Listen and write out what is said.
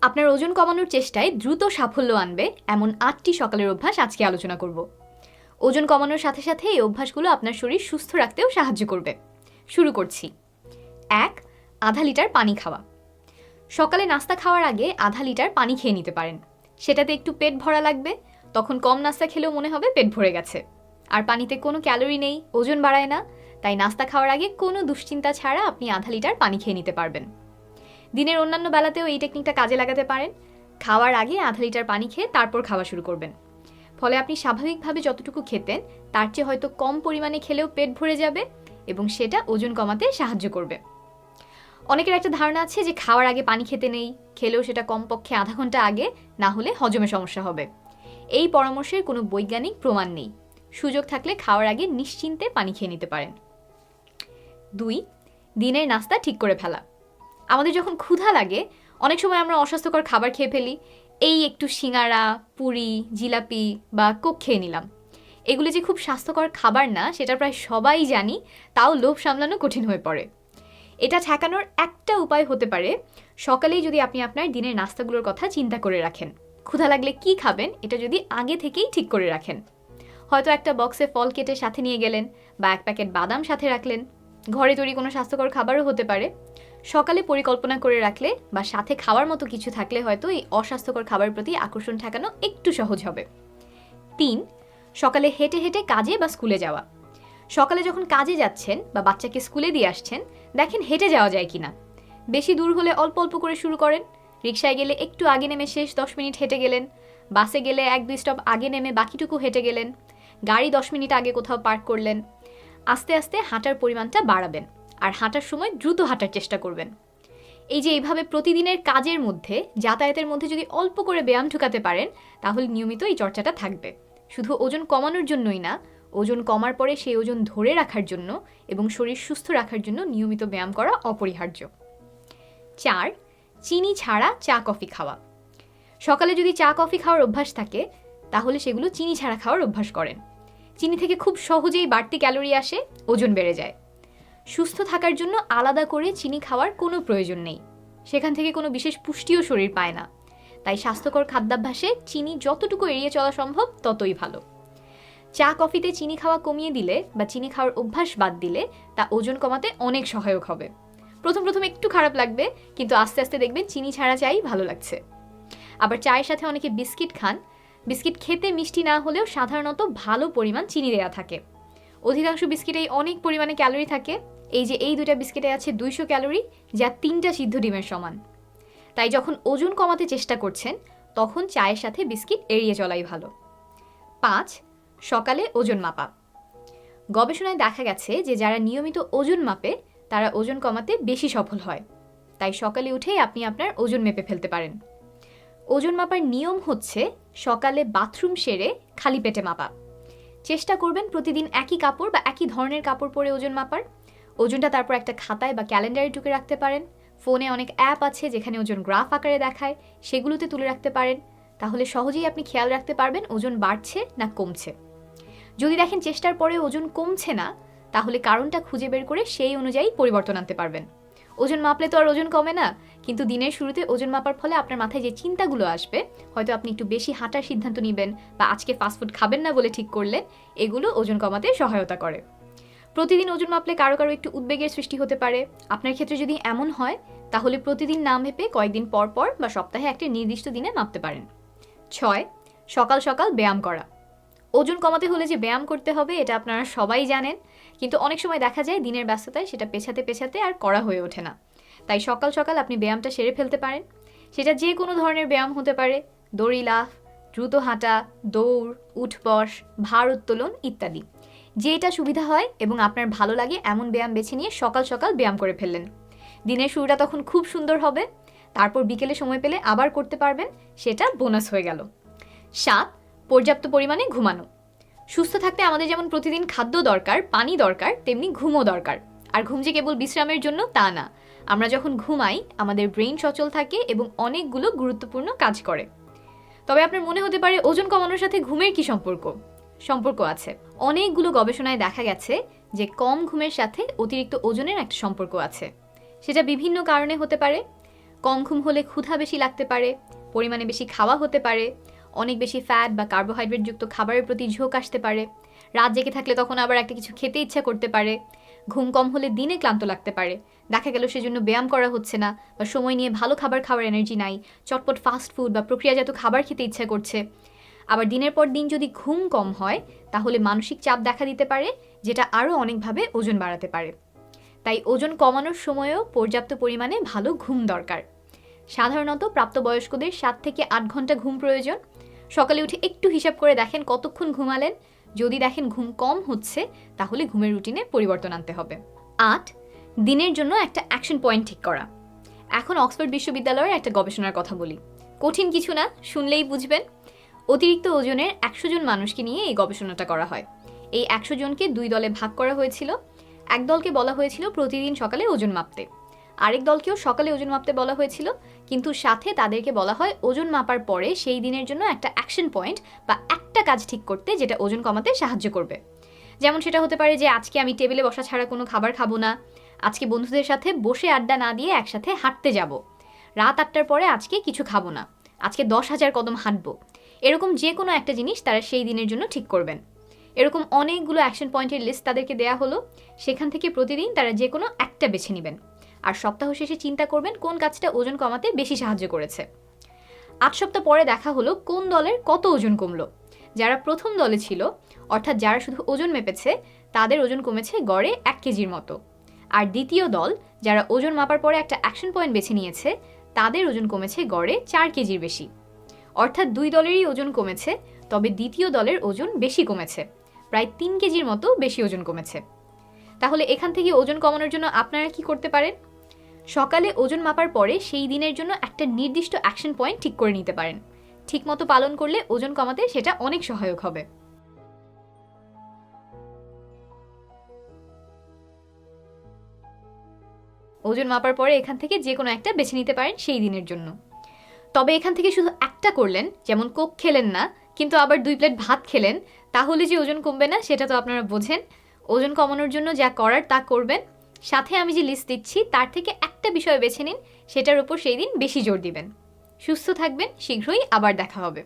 আপনার ওজন কমানোর চেষ্টায় দ্রুত সাফল্য আনবে এমন ৮টি সকালের অভ্যাস আজকে আলোচনা করব। ওজন কমানোর সাথে সাথে এই অভ্যাসগুলো আপনার শরীর সুস্থ রাখতেও সাহায্য করবে। শুরু করছি। ১. আধা লিটার পানি খাওয়া। সকালে নাস্তা খাওয়ার আগে আধা লিটার পানি খেয়ে নিতে পারেন। সেটাতে একটু পেট ভরা লাগবে, তখন কম নাস্তা খেলেও মনে হবে পেট ভরে গেছে। আর পানিতে কোনো ক্যালোরি নেই, ওজন বাড়ায় না, তাই নাস্তা খাওয়ার আগে কোনো দুশ্চিন্তা ছাড়া আপনি আধা লিটার পানি খেয়ে নিতে পারবেন। দিনের অন্যান্য বেলাতেও এই টেকনিকটা কাজে লাগাতে পারেন। খাওয়ার আগে আধা লিটার পানি খেয়ে তারপর খাওয়া শুরু করবেন। ফলে আপনি স্বাভাবিকভাবে যতটুকু খেতেন তার চেয়ে হয়তো কম পরিমাণে খেলেও পেট ভরে যাবে এবং সেটা ওজন কমাতে সাহায্য করবে। অনেকের একটা ধারণা আছে যে খাওয়ার আগে পানি খেতে নেই, খেলেও সেটা কমপক্ষে আধা ঘন্টা আগে, না হলে হজমে সমস্যা হবে। এই পরামর্শের কোনো বৈজ্ঞানিক প্রমাণ নেই। সুযোগ থাকলে খাওয়ার আগে নিশ্চিন্তে পানি খেয়ে নিতে পারেন। ২. দিনের নাস্তা ঠিক করে ফেলা। আমাদের যখন ক্ষুধা লাগে অনেক সময় আমরা অস্বাস্থ্যকর খাবার খেয়ে ফেলি। এই একটু সিঙ্গারা, পুরি, জিলাপি বা কোক খেয়ে নিলাম। এগুলো যে খুব স্বাস্থ্যকর খাবার না সেটা প্রায় সবাই জানি, তাও লোভ সামলানো কঠিন হয়ে পড়ে। এটা ঠেকানোর একটা উপায় হতে পারে, সকালেই যদি আপনি আপনার দিনের নাস্তাগুলোর কথা চিন্তা করে রাখেন। ক্ষুধা লাগলে কি খাবেন এটা যদি আগে থেকেই ঠিক করে রাখেন। হয়তো একটা বক্সে ফল কেটে সাথে নিয়ে গেলেন বা এক প্যাকেট বাদাম সাথে রাখলেন। ঘরে তৈরি কোনো স্বাস্থ্যকর খাবারও হতে পারে। সকালে পরিকল্পনা করে রাখলে বা সাথে খাওয়ার মতো কিছু থাকলে হয়তো এই অস্বাস্থ্যকর খাবারের প্রতি আকর্ষণ ঠেকানো একটু সহজ হবে। ৩. সকালে হেঁটে হেঁটে কাজে বা স্কুলে যাওয়া। সকালে যখন কাজে যাচ্ছেন বা বাচ্চাকে স্কুলে দিয়ে আসছেন, দেখেন হেঁটে যাওয়া যায় কিনা। বেশি দূর হলে অল্প অল্প করে শুরু করেন। রিকশায় গেলে একটু আগে নেমে শেষ 10 মিনিট হেঁটে গেলেন। বাসে গেলে 1-2 স্টপ আগে নেমে বাকিটুকু হেঁটে গেলেন। গাড়ি 10 মিনিট আগে কোথাও পার্ক করলেন। আস্তে আস্তে হাঁটার পরিমাণটা বাড়াবেন আর হাঁটার সময় দ্রুত হাঁটার চেষ্টা করবেন। এই যে এইভাবে প্রতিদিনের কাজের মধ্যে, যাতায়াতের মধ্যে যদি অল্প করে ব্যায়াম ঢুকাতে পারেন, তাহলে নিয়মিত এই চর্চাটা থাকবে। শুধু ওজন কমানোর জন্যই না, ওজন কমার পরে সেই ওজন ধরে রাখার জন্য এবং শরীর সুস্থ রাখার জন্য নিয়মিত ব্যায়াম করা অপরিহার্য। ৪. চিনি ছাড়া চা কফি খাওয়া। সকালে যদি চা কফি খাওয়ার অভ্যাস থাকে, তাহলে সেগুলো চিনি ছাড়া খাওয়ার অভ্যাস করেন। চিনি থেকে খুব সহজেই বাড়তি ক্যালোরি আসে, ওজন বেড়ে যায়। সুস্থ থাকার জন্য আলাদা করে চিনি খাওয়ার কোনো প্রয়োজন নেই। সেখান থেকে কোনো বিশেষ পুষ্টিও শরীর পায় না। তাই স্বাস্থ্যকর খাদ্যাভ্যাসে চিনি যতটুকু এড়িয়ে চলা সম্ভব ততই ভালো। চা কফিতে চিনি খাওয়া কমিয়ে দিলে বা চিনি খাওয়ার অভ্যাস বাদ দিলে তা ওজন কমাতে অনেক সহায়ক হবে। প্রথম প্রথম একটু খারাপ লাগবে, কিন্তু আস্তে আস্তে দেখবেন চিনি ছাড়া চাই ভালো লাগছে। আবার চায়ের সাথে অনেকে বিস্কিট খান। বিস্কিট খেতে মিষ্টি না হলেও সাধারণত ভালো পরিমাণ চিনি দেওয়া থাকে। অধিকাংশ বিস্কিটেই অনেক পরিমাণে ক্যালোরি থাকে। এই যে এই 2টা বিস্কিটে আছে 200 ক্যালোরি, যা 3টা সিদ্ধ ডিমের সমান। তাই যখন ওজন কমাতে চেষ্টা করছেন তখন চায়ের সাথে বিস্কিট এড়িয়ে চলাই ভালো। 5. সকালে ওজন মাপা। গবেষণায় দেখা গেছে যে যারা নিয়মিত ওজন মাপে তারা ওজন কমাতে বেশি সফল হয়। তাই সকালে উঠেই আপনি আপনার ওজন মেপে ফেলতে পারেন। ওজন মাপার নিয়ম হচ্ছে সকালে বাথরুম সেরে খালি পেটে মাপা। চেষ্টা করবেন প্রতিদিন একই কাপড় বা একই ধরনের কাপড় পরে ওজন মাপার। ওজনটা তারপর একটা খাতায় বা ক্যালেন্ডারে টুকে রাখতে পারেন। ফোনে অনেক অ্যাপ আছে যেখানে ওজন গ্রাফ আকারে দেখায়, সেগুলোতে তুলে রাখতে পারেন। তাহলে সহজেই আপনি খেয়াল রাখতে পারবেন ওজন বাড়ছে না কমছে। যদি দেখেন চেষ্টার পরে ওজন কমছে না, তাহলে কারণটা খুঁজে বের করে সেই অনুযায়ী পরিবর্তন আনতে পারবেন। ওজন মাপলে তো আর ওজন কমে না, কিন্তু দিনের শুরুতে ওজন মাপার ফলে আপনার মাথায় যে চিন্তাগুলো আসবে, হয়তো আপনি একটু বেশি হাঁটার সিদ্ধান্ত নেবেন বা আজকে ফাস্টফুড খাবেন না বলে ঠিক করলেন, এগুলো ওজন কমাতে সহায়তা করে। প্রতিদিন ওজন মাপলে কারো কারো একটু উদ্বেগের সৃষ্টি হতে পারে। আপনার ক্ষেত্রে যদি এমন হয়, তাহলে প্রতিদিন না মেপে কয়েকদিন পর পর বা সপ্তাহে একটা নির্দিষ্ট দিনে মাপতে পারেন। 6. সকাল সকাল ব্যায়াম করা। ওজন কমাতে হলে যে ব্যায়াম করতে হবে এটা আপনারা সবাই জানেন, কিন্তু অনেক সময় দেখা যায় দিনের ব্যস্ততায় সেটা পেছাতে পেছাতে আর করা হয়ে ওঠে না। তাই সকাল সকাল আপনি ব্যায়ামটা সেরে ফেলতে পারেন। সেটা যে কোনো ধরনের ব্যায়াম হতে পারে, দড়ি লাফ, দ্রুত হাঁটা, দৌড়, উঠবস, ভার উত্তোলন ইত্যাদি। যেটা সুবিধা হয় এবং আপনার ভালো লাগে এমন ব্যায়াম বেছে নিয়ে সকাল সকাল ব্যায়াম করে ফেললেন। দিনের শুরুটা তখন খুব সুন্দর হবে। তারপর বিকেলে সময় পেলে আবার করতে পারবেন, সেটা বোনাস হয়ে গেল। 7. পর্যাপ্ত পরিমাণে ঘুমানো। সুস্থ থাকতে আমাদের যেমন প্রতিদিন খাদ্য দরকার, পানি দরকার, তেমনি ঘুমও দরকার। আর ঘুম যে কেবল বিশ্রামের জন্য তা না। আমরা যখন ঘুমাই আমাদের ব্রেইন সচল থাকে এবং অনেকগুলো গুরুত্বপূর্ণ কাজ করে। তবে আপনার মনে হতে পারে ওজন কমানোর সাথে ঘুমের কি সম্পর্ক আছে। অনেকগুলো গবেষণায় দেখা গেছে যে কম ঘুমের সাথে অতিরিক্ত ওজনের একটা সম্পর্ক আছে। সেটা বিভিন্ন কারণে হতে পারে। কম ঘুম হলে ক্ষুধা বেশি লাগতে পারে, পরিমাণে বেশি খাওয়া হতে পারে, অনেক বেশি ফ্যাট বা কার্বোহাইড্রেটযুক্ত খাবারের প্রতি ঝোঁক আসতে পারে, রাত জেগে থাকলে তখন আবার একটা কিছু খেতে ইচ্ছা করতে পারে, ঘুম কম হলে দিনে ক্লান্ত লাগতে পারে, দেখা গেল সেজন্য ব্যায়াম করা হচ্ছে না বা সময় নিয়ে ভালো খাবার খাওয়ার এনার্জি নাই, চটপট ফাস্ট ফুড বা প্রক্রিয়াজাত খাবার খেতে ইচ্ছা করছে। আবার দিনের পর দিন যদি ঘুম কম হয় তাহলে মানসিক চাপ দেখা দিতে পারে, যেটা আরও অনেকভাবে ওজন বাড়াতে পারে। তাই ওজন কমানোর সময়ও পর্যাপ্ত পরিমাণে ভালো ঘুম দরকার। সাধারণত প্রাপ্তবয়স্কদের 7 থেকে 8 ঘন্টা ঘুম প্রয়োজন। সকালে উঠে একটু হিসাব করে দেখেন কতক্ষণ ঘুমালেন। যদি দেখেন ঘুম কম হচ্ছে তাহলে ঘুমের রুটিনে পরিবর্তন আনতে হবে। 8, দিনের জন্য একটা অ্যাকশন পয়েন্ট ঠিক করা। এখন অক্সফোর্ড বিশ্ববিদ্যালয়ের একটা গবেষণার কথা বলি। কঠিন কিছু না, শুনলেই বুঝবেন। অতিরিক্ত ওজনের 100 জন মানুষকে নিয়ে এই গবেষণাটা করা হয়। এই 100 জনকে 2 দলে ভাগ করা হয়েছিল। এক দলকে বলা হয়েছিল প্রতিদিন সকালে ওজন মাপতে, আরেক দলকেও সকালে ওজন মাপতে বলা হয়েছিল, কিন্তু সাথে তাদেরকে বলা হয় ওজন মাপার পরে সেই দিনের জন্য একটা অ্যাকশন পয়েন্ট বা একটা কাজ ঠিক করতে যেটা ওজন কমাতে সাহায্য করবে। যেমন সেটা হতে পারে যে আজকে আমি টেবিলে বসা ছাড়া কোনো খাবার খাবো না, আজকে বন্ধুদের সাথে বসে আড্ডা না দিয়ে একসাথে হাঁটতে যাব, রাত 8টার পরে আজকে কিছু খাবো না, আজকে 10,000 কদম হাঁটবো। এরকম যে কোনো একটা জিনিস তারা সেই দিনের জন্য ঠিক করবেন। এরকম অনেকগুলো অ্যাকশন পয়েন্টের লিস্ট তাদেরকে দেয়া হলো। সেখান থেকে প্রতিদিন তারা যে কোনো একটা বেছে নেবেন আর সপ্তাহ শেষে চিন্তা করবেন কোন কাজটা ওজন কমাতে বেশি সাহায্য করেছে। 8 সপ্তাহ পরে দেখা হলো কোন দলের কত ওজন কমলো। যারা প্রথম দলে ছিল, অর্থাৎ যারা শুধু ওজন মেপেছে, তাদের ওজন কমেছে গড়ে 1 কেজির মতো। আর দ্বিতীয় দল, যারা ওজন মাপার পরে একটা অ্যাকশন পয়েন্ট বেছে নিয়েছে, তাদের ওজন কমেছে গড়ে 4 কেজির বেশি। অর্থাৎ 2 দলেরই ওজন কমেছে, তবে দ্বিতীয় দলের ওজন বেশি কমেছে, প্রায় 3 কেজির মতো বেশি ওজন কমেছে। তাহলে এখান থেকে ওজন কমানোর জন্য আপনারা কি করতে পারেন? সকালে ওজন মাপার পরে সেই দিনের জন্য একটা নির্দিষ্ট অ্যাকশন পয়েন্ট ঠিক করে নিতে পারেন। ঠিকমতো পালন করলে ওজন কমাতে সেটা অনেক সহায়ক হবে। ওজন মাপার পরে এখান থেকে যে কোনো একটা বেছে নিতে পারেন সেই দিনের জন্য। তবে এখান থেকে শুধু একটা করলেন, যেমন কোক খেলেন না কিন্তু আবার 2 প্লেট ভাত খেলেন, তাহলে যে ওজন কমবে না সেটা তো আপনারা বোঝেন। ওজন কমানোর জন্য যা করার তা করবেন, সাথে আমি যে লিস্ট দিচ্ছি তার থেকে একটা বিষয় বেছে নিন, সেটার উপর সেই দিন বেশি জোর দিবেন। সুস্থ থাকবেন, শীঘ্রই আবার দেখা হবে।